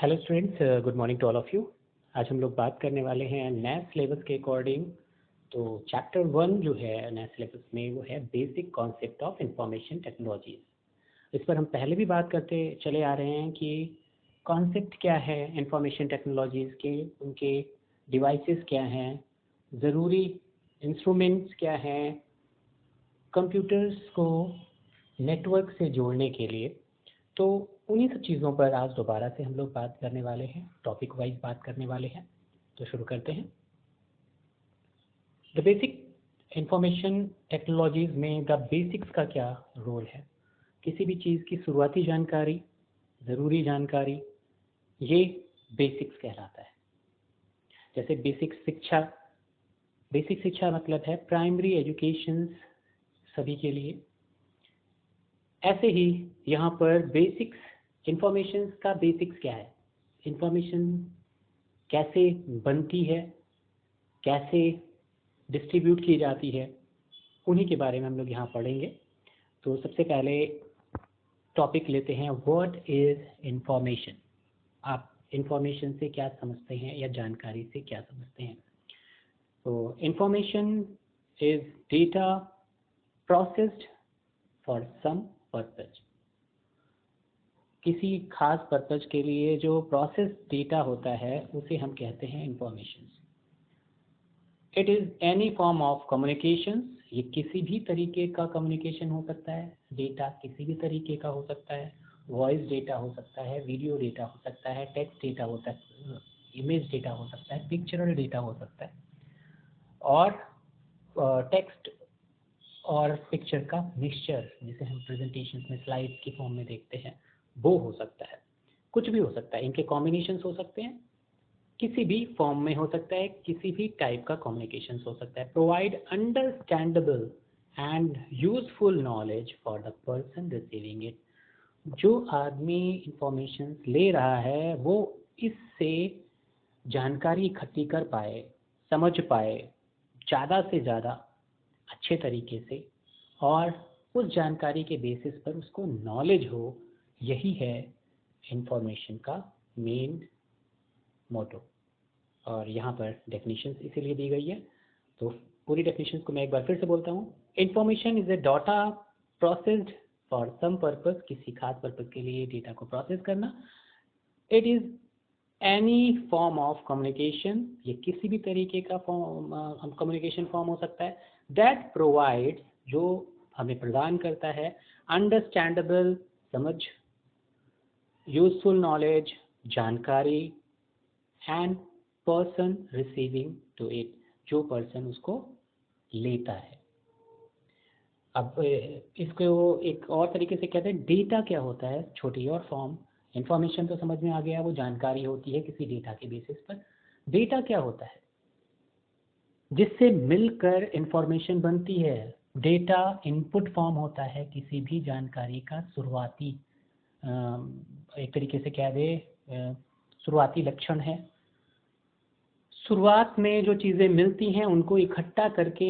Hello students, good morning to all of you. आज हम लोग बात करने वाले हैं नए सिलेबस के अकॉर्डिंग। तो चैप्टर 1 जो है नए सिलेबस में वो है basic concept of information technologies. इस पर हम पहले भी बात करते चले आ रहे हैं कि कॉन्सेप्ट क्या है इंफॉर्मेशन टेक्नोलॉजीज़ के, उनके डिवाइसेस क्या हैं, ज़रूरी इंस्ट्रूमेंट्स क्या हैं कंप्यूटर्स को नेटवर्क से जोड़ने के लिए। तो उन्हीं सब चीज़ों पर आज दोबारा से हम लोग बात करने वाले हैं, टॉपिक वाइज बात करने वाले हैं। तो शुरू करते हैं। द बेसिक इंफॉर्मेशन टेक्नोलॉजीज़ में द बेसिक्स का क्या रोल है? किसी भी चीज़ की शुरुआती जानकारी, ज़रूरी जानकारी, ये बेसिक्स कहलाता है। जैसे बेसिक शिक्षा मतलब है प्राइमरी एजुकेशन सभी के लिए। ऐसे ही यहाँ पर बेसिक्स इंफॉर्मेशन का बेसिक्स क्या है, इंफॉर्मेशन कैसे बनती है, कैसे डिस्ट्रीब्यूट की जाती है, उन्हीं के बारे में हम लोग यहाँ पढ़ेंगे। तो सबसे पहले टॉपिक लेते हैं, व्हाट इज इंफॉर्मेशन। आप इंफॉर्मेशन से क्या समझते हैं या जानकारी से क्या समझते हैं? तो information is data processed for some purpose. किसी खास पर्पज के लिए जो प्रोसेस डेटा होता है उसे हम कहते हैं information. It is any form of communication. ये किसी भी तरीके का कम्युनिकेशन हो सकता है, डेटा किसी भी तरीके का हो सकता है, वॉइस डेटा हो सकता है, वीडियो डेटा हो सकता है, टेक्स्ट डेटा हो सकता है, इमेज डेटा हो सकता है, पिक्चरल डेटा हो सकता है, और टेक्स्ट और पिक्चर का मिक्सचर जिसे हम प्रेजेंटेशन में स्लाइड्स की फॉर्म में देखते हैं वो हो सकता है। कुछ भी हो सकता है, इनके कॉम्बिनेशंस हो सकते हैं, किसी भी फॉर्म में हो सकता है, किसी भी टाइप का कम्युनिकेशन हो सकता है। Provide understandable and useful knowledge for the person receiving it. जो आदमी इंफॉर्मेशन ले रहा है वो इससे जानकारी इकट्ठी कर पाए, समझ पाए ज़्यादा से ज़्यादा अच्छे तरीके से, और उस जानकारी के बेसिस पर उसको नॉलेज हो। यही है इंफॉर्मेशन का मेन मोटो। और यहाँ पर डेफिनेशन इसीलिए दी गई है। तो पूरी डेफिनेशन को मैं एक बार फिर से बोलता हूँ। Information is a data processed for some purpose. किसी खास पर्पस के लिए डेटा को प्रोसेस करना। It is any form of communication. ये किसी भी तरीके का फॉर्म कम्युनिकेशन फॉर्म हो सकता है। दैट प्रोवाइड, जो हमें प्रदान करता है, अंडरस्टैंडेबल, समझ, यूजफुल नॉलेज, जानकारी, and person receiving to it, जो पर्सन उसको लेता है। अब इसको एक और तरीके से कहते हैं डेटा क्या होता है, छोटी और फॉर्म। इंफॉर्मेशन तो समझ में आ गया, वो जानकारी होती है किसी डेटा के बेसिस पर। डेटा क्या होता है? जिससे मिलकर इंफॉर्मेशन बनती है। डेटा इनपुट फॉर्म होता है किसी भी जानकारी का शुरुआती, एक तरीके से कह दे, शुरुआती लक्षण है। शुरुआत में जो चीज़ें मिलती हैं उनको इकट्ठा करके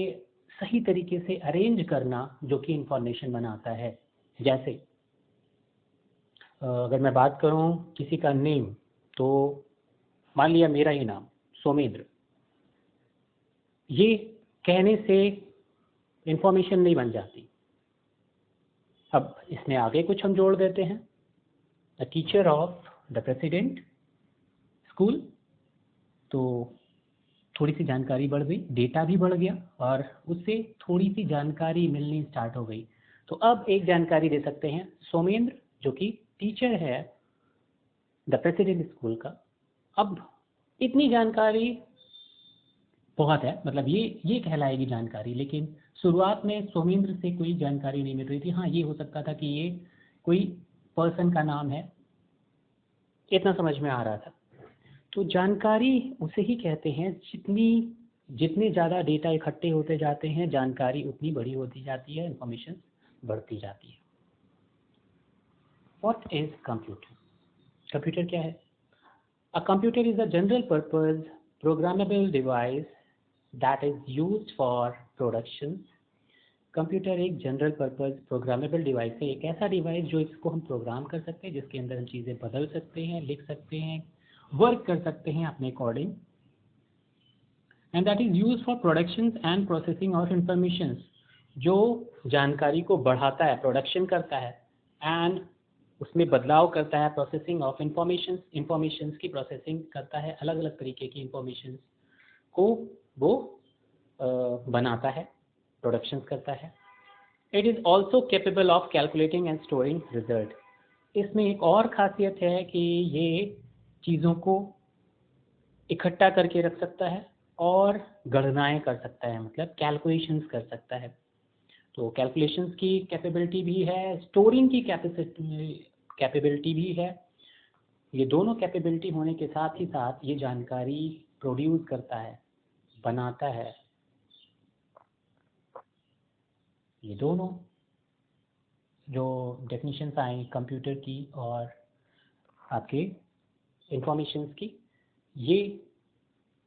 सही तरीके से अरेंज करना, जो कि इंफॉर्मेशन बनाता है। जैसे अगर मैं बात करूं किसी का नेम, तो मान लिया मेरा ही नाम सोमेंद्र। ये कहने से इंफॉर्मेशन नहीं बन जाती। अब इसमें आगे कुछ हम जोड़ देते हैं, the teacher of the president school. तो थोड़ी सी जानकारी बढ़ गई, डेटा भी बढ़ गया, और उससे थोड़ी सी जानकारी मिलनी स्टार्ट हो गई। तो अब एक जानकारी दे सकते हैं, सोमेंद्र जो कि टीचर है द प्रेसिडेंट स्कूल का। अब इतनी जानकारी बहुत है, मतलब ये कहलाएगी जानकारी। लेकिन शुरुआत में सोमेंद्र से कोई जानकारी नहीं मिल रही थी। हाँ, ये हो सकता था कि ये कोई पर्सन का नाम है, इतना समझ में आ रहा था। तो जानकारी उसे ही कहते हैं, जितने ज़्यादा डेटा इकट्ठे होते जाते हैं जानकारी उतनी बड़ी होती जाती है, इंफॉर्मेशन बढ़ती जाती है। What is computer? कंप्यूटर क्या है? A computer is a general purpose programmable device that is used for production, computer एक जनरल पर्पस प्रोग्रामेबल डिवाइस है, एक ऐसा डिवाइस जो इसको हम प्रोग्राम कर सकते हैं, जिसके अंदर हम चीज़ें बदल सकते हैं, लिख सकते हैं, वर्क कर सकते हैं अपने according, and that is use for production and processing of information, जो जानकारी को बढ़ाता है, प्रोडक्शन करता है, एंड उसमें बदलाव करता है, प्रोसेसिंग ऑफ इंफॉर्मेशन की प्रोसेसिंग करता है, अलग अलग तरीके की इंफॉर्मेशन को वो बनाता है, प्रोडक्शन करता है। It is also capable of calculating and storing result. इसमें एक और खासियत है कि ये चीज़ों को इकट्ठा करके रख सकता है और गणनाएं कर सकता है, मतलब कैलकुलेशंस कर सकता है। तो कैलकुलेशंस की कैपेबिलिटी भी है, स्टोरिंग की कैपेबिलिटी भी है। ये दोनों कैपेबिलिटी होने के साथ ही साथ ये जानकारी प्रोड्यूस करता है, बनाता है। ये दोनों जो डेफिनेशंस आए कंप्यूटर की और आपके इंफॉर्मेशंस की, ये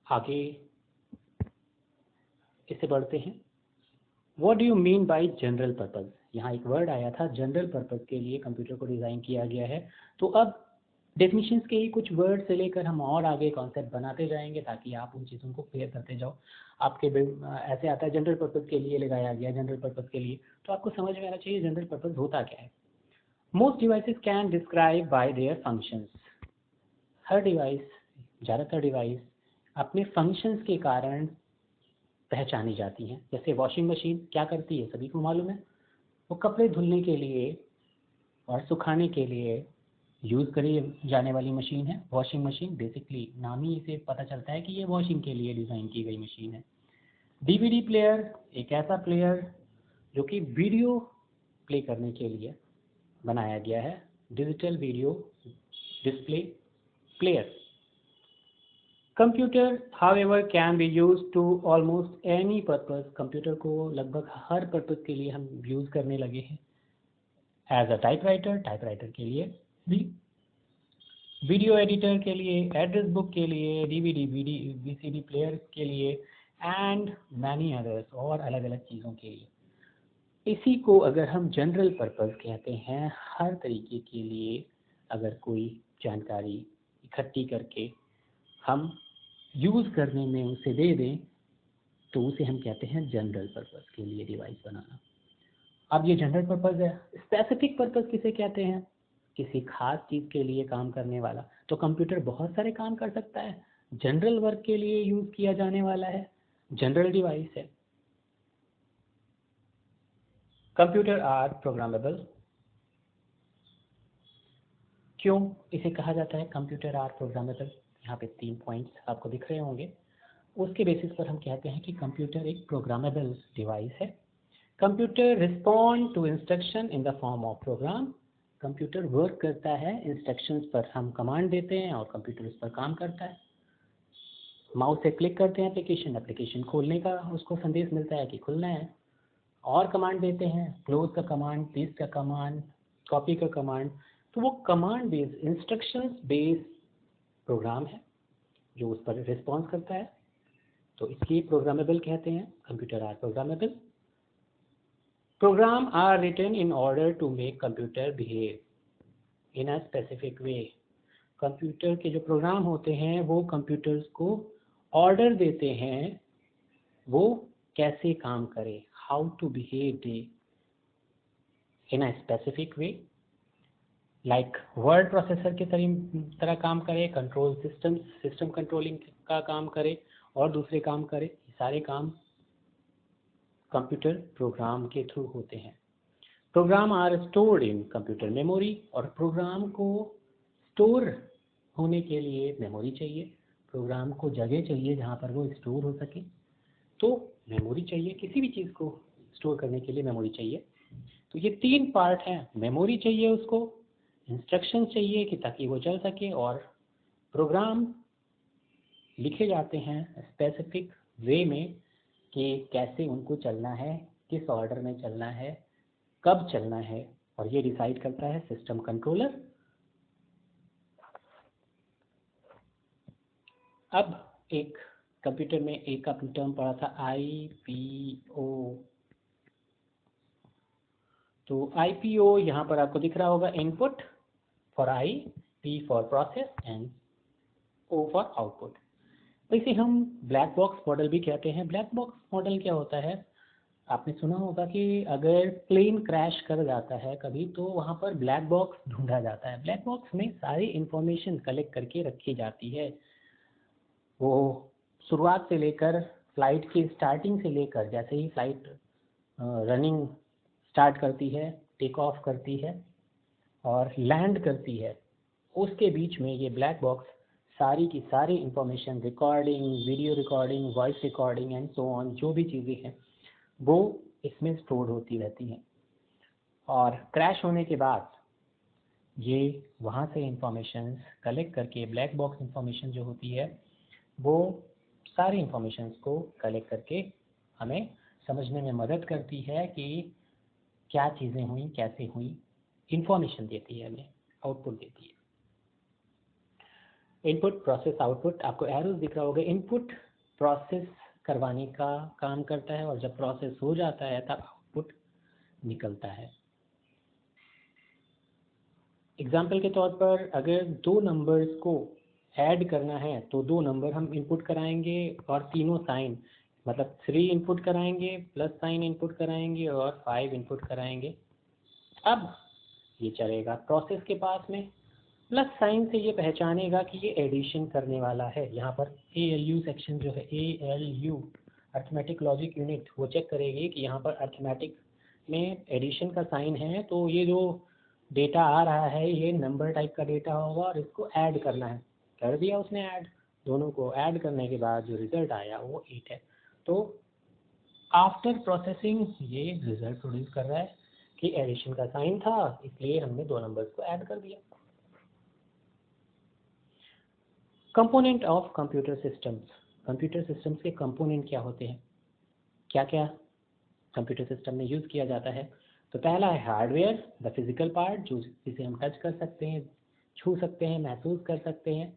आगे इससे बढ़ते हैं। What do you mean by general purpose? यहाँ एक वर्ड आया था, जनरल पर्पस के लिए कंप्यूटर को डिज़ाइन किया गया है। तो अब डेफिनेशंस के ही कुछ वर्ड से लेकर हम और आगे कॉन्सेप्ट बनाते जाएंगे, ताकि आप उन चीज़ों को क्लियर करते जाओ। आपके ऐसे आता है जनरल पर्पस के लिए लगाया गया, जनरल पर्पस के लिए, तो आपको समझ में आना चाहिए जनरल पर्पस होता क्या है। Most devices can describe by their functions. Her device, ज़्यादातर डिवाइस अपने फंक्शंस के कारण पहचानी जाती हैं। जैसे वॉशिंग मशीन क्या करती है, सभी को मालूम है, वो कपड़े धुलने के लिए और सुखाने के लिए यूज़ करी जाने वाली मशीन है वॉशिंग मशीन। बेसिकली नाम ही से पता चलता है कि ये वॉशिंग के लिए डिज़ाइन की गई मशीन है। डीवीडी प्लेयर एक ऐसा प्लेयर जो कि वीडियो प्ले करने के लिए बनाया गया है, digital video display player. Computer however can be use to almost any purpose. Computer को लगभग हर पर्पस के लिए हम यूज़ करने लगे हैं। एज अ टाइपराइटर के लिए भी, वीडियो एडिटर के लिए, एड्रेस बुक के लिए, डीवीडी वीसीडी प्लेयर के लिए, एंड मैनी अदर्स, और अलग अलग चीज़ों के लिए। इसी को अगर हम जनरल पर्पस कहते हैं, हर तरीके के लिए अगर कोई जानकारी इकट्ठी करके हम यूज़ करने में उसे दे दें, तो उसे हम कहते हैं जनरल पर्पस के लिए डिवाइस बनाना। अब ये जनरल पर्पस है। स्पेसिफिक पर्पस किसे कहते हैं? किसी खास चीज़ के लिए काम करने वाला। तो कंप्यूटर बहुत सारे काम कर सकता है, जनरल वर्क के लिए यूज़ किया जाने वाला है, जनरल डिवाइस है। Computer are programmable. क्यों इसे कहा जाता है कंप्यूटर आर प्रोग्रामेबल? यहाँ पे 3 पॉइंट्स आपको दिख रहे होंगे। उसके बेसिस पर हम कहते हैं कि कंप्यूटर एक प्रोग्रामेबल डिवाइस है। Computer respond to instruction in the form of program. Computer work करता है, इंस्ट्रक्शंस पर हम कमांड देते हैं और कंप्यूटर उस पर काम करता है। माउस से क्लिक करते हैं एप्लीकेशन खोलने का उसको संदेश मिलता है कि खुलना है, और कमांड देते हैं, क्लोज का कमांड, पेस्ट का कमांड, कॉपी का कमांड। तो वो command based, instructions based program है जो उस पर रिस्पॉन्स करता है। तो इसलिए प्रोग्रामेबल कहते हैं, computer are programmable. Program are written in order to make computer behave in a specific way. Computer के जो प्रोग्राम होते हैं वो कंप्यूटर्स को ऑर्डर देते हैं वो कैसे काम करे, how to behave in a specific way. Like word processor के तरह काम करे, कंट्रोल सिस्टम कंट्रोलिंग का काम करे और दूसरे काम करे। ये सारे काम कंप्यूटर प्रोग्राम के थ्रू होते हैं। Program are stored in computer memory, और प्रोग्राम को स्टोर होने के लिए मेमोरी चाहिए। प्रोग्राम को जगह चाहिए जहाँ पर वो स्टोर हो सके, तो मेमोरी चाहिए। किसी भी चीज़ को स्टोर करने के लिए मेमोरी चाहिए। तो ये 3 पार्ट हैं, मेमोरी चाहिए उसको, इंस्ट्रक्शन चाहिए कि ताकि वो चल सके, और प्रोग्राम लिखे जाते हैं स्पेसिफिक वे में कि कैसे उनको चलना है, किस ऑर्डर में चलना है, कब चलना है, और ये डिसाइड करता है सिस्टम कंट्रोलर। अब एक कंप्यूटर में एक आपने टर्म पढ़ा था, IPO, तो IPO यहाँ पर आपको दिख रहा होगा, input for I, P for process and O for output. तो इसे हम ब्लैक बॉक्स मॉडल भी कहते हैं। ब्लैक बॉक्स मॉडल क्या होता है, आपने सुना होगा कि अगर प्लेन क्रैश कर जाता है कभी, तो वहाँ पर ब्लैक बॉक्स ढूंढा जाता है। ब्लैक बॉक्स में सारी इंफॉर्मेशन कलेक्ट करके रखी जाती है। वो शुरुआत से लेकर फ्लाइट की स्टार्टिंग से लेकर, जैसे ही फ्लाइट रनिंग स्टार्ट करती है, टेक ऑफ करती है और लैंड करती है, उसके बीच में ये ब्लैक बॉक्स सारी की सारी information, recording, video recording, voice recording and so on, जो भी चीज़ें हैं वो इसमें स्टोर होती रहती हैं। और क्रैश होने के बाद ये वहाँ से इंफॉर्मेशन कलेक्ट करके, ब्लैक बॉक्स इंफॉर्मेशन जो होती है वो सारी इंफॉर्मेशन को कलेक्ट करके हमें समझने में मदद करती है कि क्या चीज़ें हुई, कैसे हुई, इंफॉर्मेशन देती है, हमें आउटपुट देती है। इनपुट, प्रोसेस, आउटपुट, आपको एरोज दिख रहा होगा। इनपुट प्रोसेस करवाने का काम करता है और जब प्रोसेस हो जाता है तब आउटपुट निकलता है। एग्जाम्पल के तौर पर अगर दो नंबर्स को ऐड करना है तो दो नंबर हम इनपुट कराएंगे और तीनों साइन, मतलब 3 इनपुट कराएंगे, प्लस साइन इनपुट कराएंगे और 5 इनपुट कराएंगे। अब ये चलेगा प्रोसेस के पास में, प्लस साइन से ये पहचानेगा कि ये एडिशन करने वाला है। यहाँ पर ALU सेक्शन जो है, ALU अर्थमेटिक लॉजिक यूनिट, वो चेक करेगी कि यहाँ पर अर्थमेटिक में एडिशन का साइन है, तो ये जो डेटा आ रहा है ये नंबर टाइप का डेटा होगा और इसको ऐड करना है। कर दिया उसने ऐड, दोनों को ऐड करने के बाद जो रिजल्ट आया वो 8 है। तो आफ्टर प्रोसेसिंग ये रिजल्ट प्रोड्यूस कर रहा है कि एडिशन का साइन था, इसलिए हमने दो नंबर्स को ऐड कर दिया। Component of computer systems. Computer systems के कंपोनेंट क्या होते हैं, क्या क्या कंप्यूटर सिस्टम में यूज़ किया जाता है? तो पहला है हार्डवेयर, द फिजिकल पार्ट, जो जिसे हम टच कर सकते हैं, छू सकते हैं, महसूस कर सकते हैं,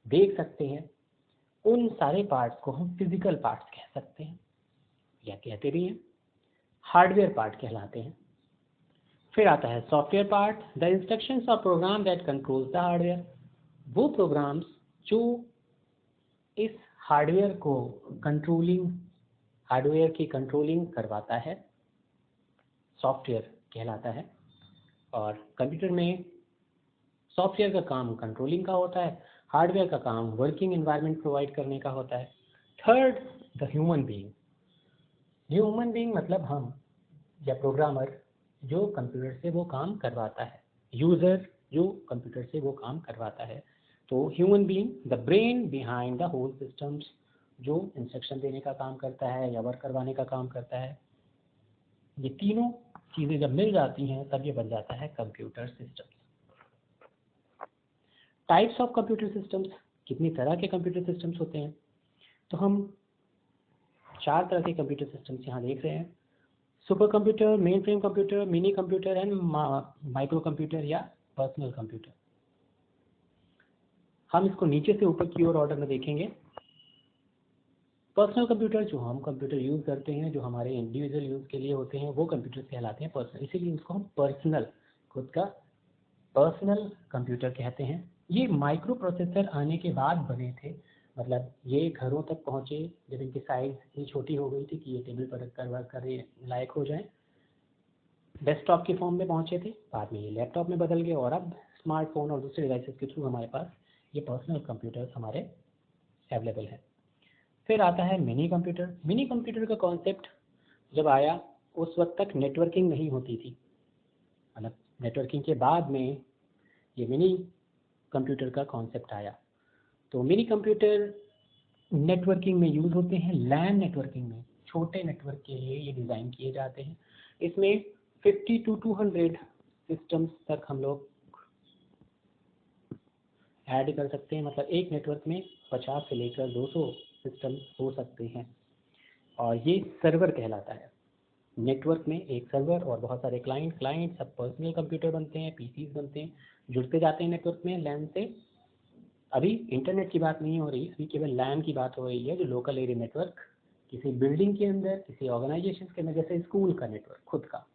देख सकते हैं। उन सारे पार्ट्स को हम फिजिकल पार्ट्स कह सकते हैं या कहते भी हैं, हार्डवेयर पार्ट कहलाते हैं। फिर आता है सॉफ्टवेयर पार्ट, द इंस्ट्रक्शंस और program that controls the hardware, वो प्रोग्राम्स जो इस हार्डवेयर को कंट्रोलिंग, हार्डवेयर की कंट्रोलिंग करवाता है, सॉफ्टवेयर कहलाता है। और कंप्यूटर में सॉफ्टवेयर का काम कंट्रोलिंग का होता है, हार्डवेयर का काम वर्किंग एनवायरनमेंट प्रोवाइड करने का होता है। Third, the human being. Human being मतलब हम या प्रोग्रामर जो कंप्यूटर से वो काम करवाता है, यूज़र जो कंप्यूटर से वो काम करवाता है। तो human being, the brain behind the whole systems, जो इंस्ट्रक्शन देने का काम करता है या वर्क करवाने का काम करता है। ये तीनों चीज़ें जब मिल जाती हैं तब ये बन जाता है computer systems. Types of computer systems, कितनी तरह के कंप्यूटर सिस्टम्स होते हैं? तो हम 4 तरह के कंप्यूटर सिस्टम्स यहाँ देख रहे हैं। Super computer, main frame computer, mini computer and micro computer या पर्सनल कंप्यूटर। हम इसको नीचे से ऊपर की ओर ऑर्डर में देखेंगे। पर्सनल कंप्यूटर, जो हम कंप्यूटर यूज़ करते हैं, जो हमारे इंडिविजुअल यूज़ के लिए होते हैं, वो कंप्यूटर कहलाते हैं पर्सनल, इसीलिए उसको हम पर्सनल, खुद का पर्सनल कंप्यूटर कहते हैं। ये माइक्रो प्रोसेसर आने के बाद बने थे, मतलब ये घरों तक पहुँचे जब इनकी साइज़ इतनी छोटी हो गई थी कि ये टेबल पर रख कर वर्क करने लायक हो जाए। डेस्कटॉप के फॉर्म में पहुँचे थे, बाद में ये लैपटॉप में बदल गए और अब स्मार्टफोन और दूसरे डिवाइसेस के थ्रू हमारे पास ये पर्सनल कंप्यूटर्स हमारे अवेलेबल हैं। फिर आता है मिनी कंप्यूटर। मिनी कंप्यूटर का कॉन्सेप्ट जब आया उस वक्त तक नेटवर्किंग नहीं होती थी, मतलब नेटवर्किंग के बाद में ये मिनी कंप्यूटर का कॉन्सेप्ट आया। तो मिनी कंप्यूटर नेटवर्किंग में यूज़ होते हैं, लैन नेटवर्किंग में, छोटे नेटवर्क के लिए ये डिज़ाइन किए जाते हैं। इसमें 50 to 200 सिस्टम्स तक हम लोग ऐड कर सकते हैं, मतलब एक नेटवर्क में 50 से लेकर 200 सिस्टम हो सकते हैं और ये सर्वर कहलाता है। नेटवर्क में एक सर्वर और बहुत सारे क्लाइंट सब पर्सनल कंप्यूटर बनते हैं, पीसीज बनते हैं, जुड़ते जाते हैं नेटवर्क में लैन से। अभी इंटरनेट की बात नहीं हो रही, अभी केवल लैन की बात हो रही है, जो लोकल एरिया नेटवर्क किसी बिल्डिंग के अंदर, किसी ऑर्गेनाइजेशन के अंदर, जैसे स्कूल का नेटवर्क खुद का,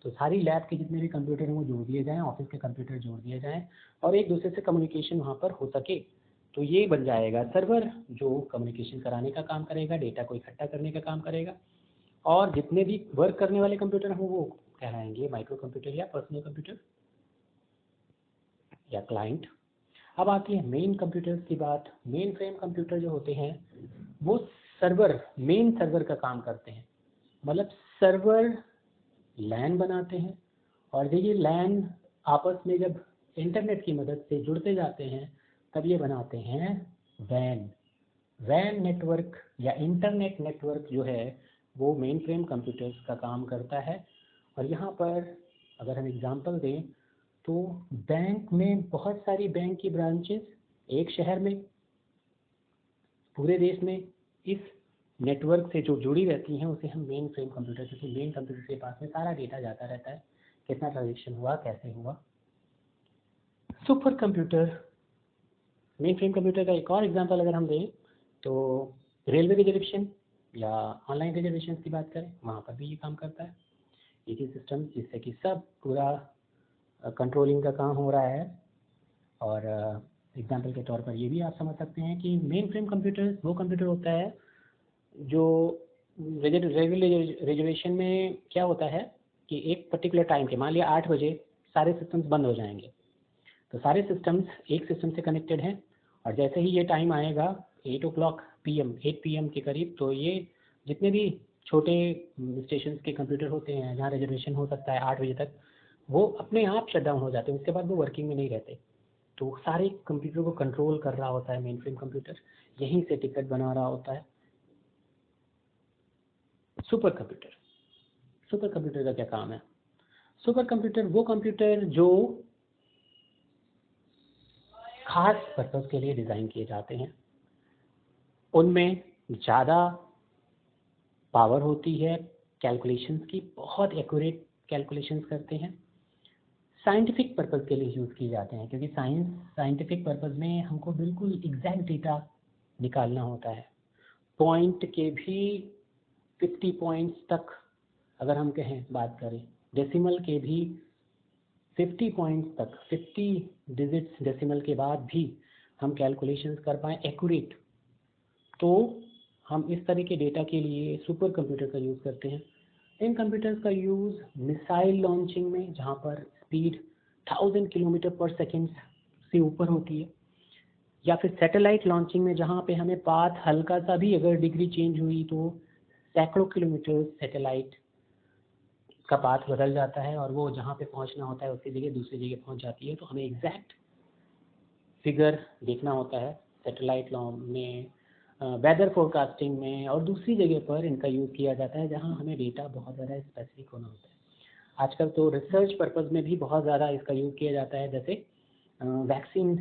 तो सारी लैब के जितने भी कंप्यूटर हैं वो जोड़ दिए जाएँ, ऑफिस के कंप्यूटर जोड़ दिए जाएँ और एक दूसरे से कम्युनिकेशन वहाँ पर हो सके। तो ये बन जाएगा सर्वर, जो कम्युनिकेशन कराने का काम करेगा, डेटा को इकट्ठा करने का काम करेगा। और जितने भी वर्क करने वाले कंप्यूटर हों वो कहलाएंगे माइक्रो कंप्यूटर या पर्सनल कंप्यूटर या क्लाइंट। अब आती है मेन कंप्यूटर्स की बात। मेन फ्रेम कंप्यूटर जो होते हैं वो सर्वर, मेन सर्वर का काम करते हैं। मतलब सर्वर लैन बनाते हैं और ये लैन आपस में जब इंटरनेट की मदद से जुड़ते जाते हैं तब ये बनाते हैं वैन। वैन नेटवर्क या इंटरनेट नेटवर्क जो है वो मेन फ्रेम कंप्यूटर्स का काम करता है। और यहाँ पर अगर हम एग्जांपल दें तो बैंक में बहुत सारी बैंक की ब्रांचेस एक शहर में पूरे देश में इस नेटवर्क से जो जुड़ी रहती हैं उसे हम मेन फ्रेम कंप्यूटर, क्योंकि मेन कंप्यूटर के पास में सारा डेटा जाता रहता है, कितना ट्रांजेक्शन हुआ, कैसे हुआ। Super computer, main frame computer का एक और एग्जांपल अगर हम दें तो रेलवे रिजर्वेशन या ऑनलाइन रिजर्वेशन की बात करें, वहाँ पर भी ये काम करता है। एक ही सिस्टम जिससे कि सब पूरा कंट्रोलिंग का काम हो रहा है। और एग्जांपल के तौर पर ये भी आप समझ सकते हैं कि मेन फ्रेम कंप्यूटर वो कंप्यूटर होता है जो रिजर्वेशन में क्या होता है कि एक पर्टिकुलर टाइम के, मान लिया 8 बजे सारे सिस्टम्स बंद हो जाएंगे, तो सारे सिस्टम्स एक सिस्टम से कनेक्टेड हैं और जैसे ही ये टाइम आएगा 8 PM के करीब, तो ये जितने भी छोटे स्टेशन के कंप्यूटर होते हैं जहाँ रिजर्वेशन हो सकता है 8 बजे तक, वो अपने आप शट डाउन हो जाते हैं, उसके बाद वो वर्किंग में नहीं रहते। तो सारे कंप्यूटर को कंट्रोल कर रहा होता है मेन फ्रेम कंप्यूटर, यहीं से टिकट बना रहा होता है। सुपर कंप्यूटर, सुपर कंप्यूटर का क्या काम है? सुपर कंप्यूटर वो कंप्यूटर जो खास पर्पस के लिए डिज़ाइन किए जाते हैं, उनमें ज़्यादा पावर होती है, कैलकुलेशंस की बहुत एक्यूरेट कैलकुलेशंस करते हैं, साइंटिफिक पर्पस के लिए यूज़ किए जाते हैं, क्योंकि साइंटिफिक पर्पस में हमको बिल्कुल एग्जैक्ट डेटा निकालना होता है। पॉइंट के भी 50 पॉइंट्स तक अगर हम कहें बात करें, डेसिमल के भी 50 पॉइंट्स तक, 50 डिजिट्स डेसिमल के बाद भी हम कैलकुलेशंस कर पाएँ एक्यूरेट, तो हम इस तरह के डेटा के लिए सुपर कंप्यूटर का यूज़ करते हैं। इन कंप्यूटर्स का यूज़ मिसाइल लॉन्चिंग में, जहाँ पर स्पीड 1000 किलोमीटर पर सेकेंड से ऊपर होती है, या फिर सैटेलाइट लॉन्चिंग में जहाँ पे हमें पाथ हल्का सा भी अगर डिग्री चेंज हुई तो सैकड़ों किलोमीटर सैटेलाइट का पाथ बदल जाता है और वो जहाँ पे पहुँचना होता है उसकी जगह दूसरी जगह पहुँच जाती है। तो हमें एग्जैक्ट फिगर देखना होता है सैटेलाइट में, वेदर फोरकास्टिंग में और दूसरी जगह पर इनका यूज़ किया जाता है जहाँ हमें डेटा बहुत ज़्यादा स्पेसिफिक होना होता है। आजकल तो रिसर्च पर्पस में भी बहुत ज़्यादा इसका यूज़ किया जाता है, जैसे वैक्सीन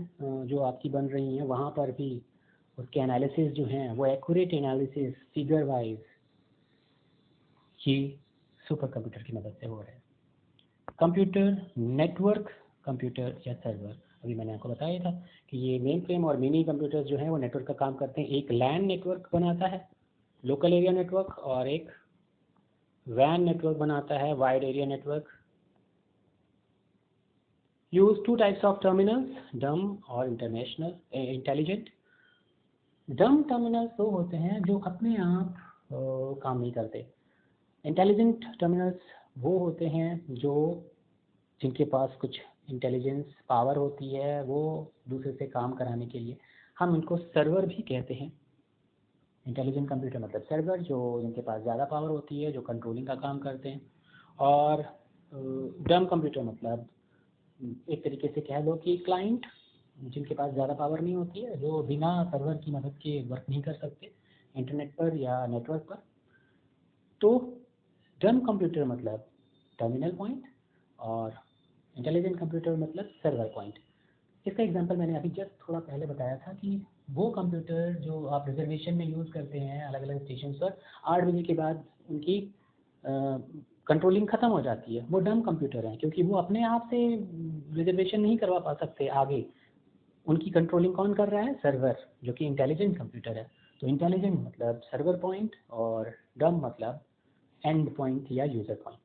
जो आपकी बन रही हैं वहाँ पर भी उसके एनालिसिस जो हैं वो एक्यूरेट एनालिसिस फिगर वाइज ही सुपर कंप्यूटर की मदद से हो रहे हैं। कंप्यूटर नेटवर्क कंप्यूटर या सर्वर, अभी मैंने आपको बताया था कि ये मेन फ्रेम और मिनी कंप्यूटर्स जो हैं वो नेटवर्क का काम करते हैं। एक लैन नेटवर्क बनाता है, लोकल एरिया नेटवर्क, और एक वैन नेटवर्क बनाता है, wide area network. Use 2 types of terminals, डम और इंटेलिजेंट। डम टर्मिनल्स वो होते हैं जो अपने आप काम नहीं करते। इंटेलिजेंट टर्मिनल्स वो होते हैं जो जिनके पास कुछ इंटेलिजेंस पावर होती है, वो दूसरे से काम कराने के लिए, हम इनको सर्वर भी कहते हैं। इंटेलिजेंट कंप्यूटर मतलब सर्वर, जो जिनके पास ज़्यादा पावर होती है, जो कंट्रोलिंग का काम करते हैं। और डम कंप्यूटर मतलब एक तरीके से कह लो कि क्लाइंट, जिनके पास ज़्यादा पावर नहीं होती है, जो बिना सर्वर की मदद के वर्क नहीं कर सकते इंटरनेट पर या नेटवर्क पर। तो डम कंप्यूटर मतलब टर्मिनल पॉइंट और इंटेलिजेंट कंप्यूटर मतलब सर्वर पॉइंट। इसका एग्जांपल मैंने अभी जस्ट थोड़ा पहले बताया था कि वो कंप्यूटर जो आप रिजर्वेशन में यूज़ करते हैं अलग अलग स्टेशन पर, 8 बजे के बाद उनकी कंट्रोलिंग ख़त्म हो जाती है, वो डम कंप्यूटर हैं, क्योंकि वो अपने आप से रिजर्वेशन नहीं करवा पा सकते आगे। उनकी कंट्रोलिंग कौन कर रहा है? सर्वर, जो कि इंटेलिजेंट कंप्यूटर है। तो इंटेलिजेंट मतलब सर्वर पॉइंट और डम मतलब एंड पॉइंट या user point.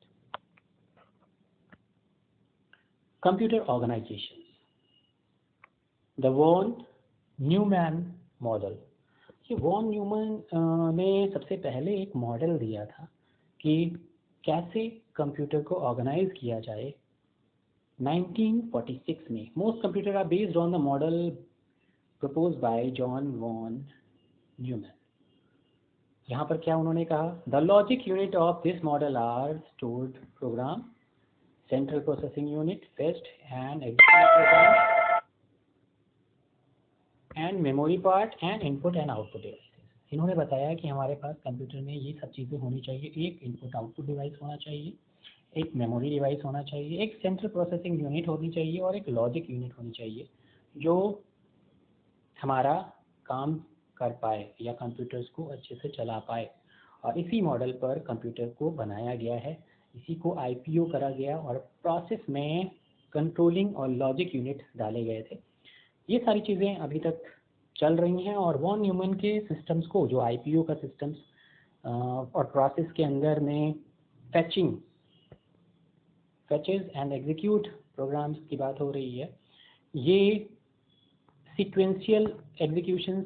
Computer organization, the von Neumann model. ये वॉन न्यूमैन ने सबसे पहले एक मॉडल दिया था कि कैसे कंप्यूटर को ऑर्गेनाइज किया जाए 1946 में। Most computer are based on the model proposed by John von Neumann. यहाँ पर क्या उन्होंने कहा, the logic unit of this model are stored program, central processing unit, fetch and execute program, and memory part, and input and output devices. इन्होंने बताया कि हमारे पास computer में ये सब चीज़ें होनी चाहिए, एक इनपुट आउटपुट डिवाइस होना चाहिए, एक मेमोरी डिवाइस होना चाहिए, एक सेंट्रल प्रोसेसिंग यूनिट होनी चाहिए और एक लॉजिक यूनिट होनी चाहिए जो हमारा काम कर पाए या कंप्यूटर्स को अच्छे से चला पाए। और इसी मॉडल पर कंप्यूटर को बनाया गया है, इसी को आईपीओ करा गया और प्रोसेस में कंट्रोलिंग और लॉजिक यूनिट डाले गए थे। ये सारी चीज़ें अभी तक चल रही हैं और वॉन न्यूमैन के सिस्टम्स को, जो आईपीओ का सिस्टम्स और प्रोसेस के अंदर में फैचेज एंड एग्जीक्यूट प्रोग्राम्स की बात हो रही है, ये सीक्वेंशियल एग्जीक्यूशंस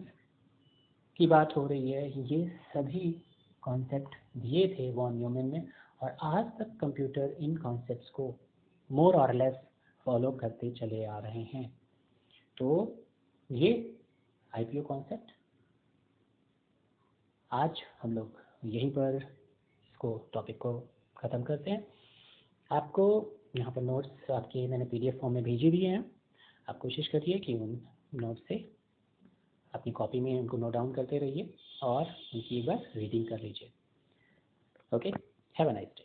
की बात हो रही है, ये सभी कॉन्सेप्ट दिए थे वॉन न्यूमैन ने और आज तक कंप्यूटर इन कॉन्सेप्ट्स को मोर और लेस फॉलो करते चले आ रहे हैं। तो ये आईपीओ कॉन्सेप्ट आज हम लोग यहीं पर इसको टॉपिक को ख़त्म करते हैं। आपको यहाँ पर नोट्स आपके मैंने पीडीएफ फॉर्म में भेजे दिए हैं, आप कोशिश करिए कि उन नोट्स से अपनी कॉपी में उनको नोट डाउन करते रहिए और उनकी एक बार रीडिंग कर लीजिए। Okay, have a nice day.